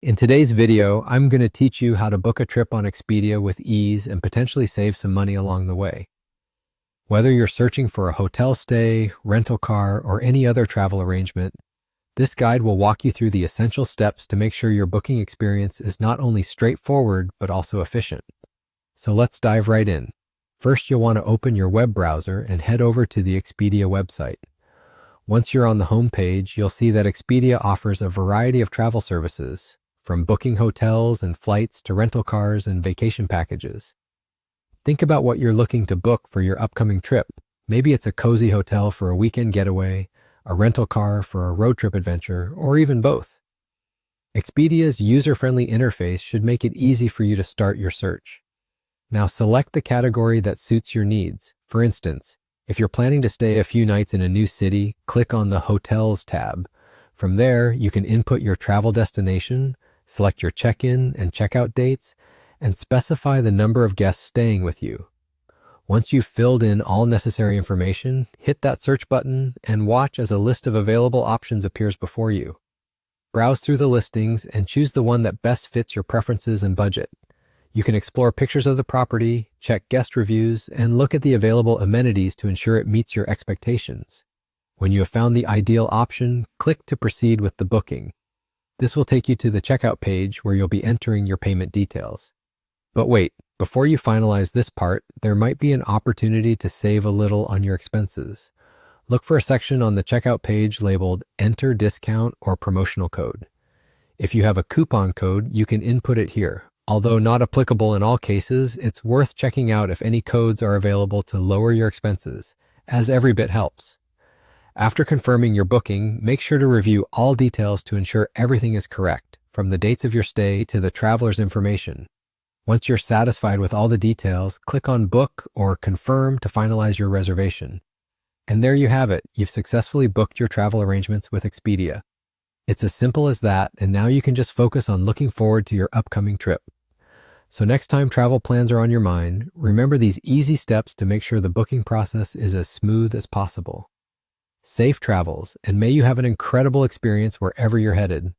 In today's video, I'm going to teach you how to book a trip on Expedia with ease and potentially save some money along the way. Whether you're searching for a hotel stay, rental car, or any other travel arrangement, this guide will walk you through the essential steps to make sure your booking experience is not only straightforward, but also efficient. So let's dive right in. First, you'll want to open your web browser and head over to the Expedia website. Once you're on the home page, you'll see that Expedia offers a variety of travel services, from booking hotels and flights to rental cars and vacation packages. Think about what you're looking to book for your upcoming trip. Maybe it's a cozy hotel for a weekend getaway, a rental car for a road trip adventure, or even both. Expedia's user-friendly interface should make it easy for you to start your search. Now select the category that suits your needs. For instance, if you're planning to stay a few nights in a new city, click on the Hotels tab. From there, you can input your travel destination, select your check-in and check-out dates, and specify the number of guests staying with you. Once you've filled in all necessary information, hit that search button and watch as a list of available options appears before you. Browse through the listings and choose the one that best fits your preferences and budget. You can explore pictures of the property, check guest reviews, and look at the available amenities to ensure it meets your expectations. When you have found the ideal option, click to proceed with the booking. This will take you to the checkout page where you'll be entering your payment details. But wait, before you finalize this part, there might be an opportunity to save a little on your expenses. Look for a section on the checkout page labeled Enter Discount or Promotional Code. If you have a coupon code, you can input it here. Although not applicable in all cases, it's worth checking out if any codes are available to lower your expenses, as every bit helps. After confirming your booking, make sure to review all details to ensure everything is correct, from the dates of your stay to the traveler's information. Once you're satisfied with all the details, click on Book or Confirm to finalize your reservation. And there you have it, you've successfully booked your travel arrangements with Expedia. It's as simple as that, and now you can just focus on looking forward to your upcoming trip. So next time travel plans are on your mind, remember these easy steps to make sure the booking process is as smooth as possible. Safe travels, and may you have an incredible experience wherever you're headed.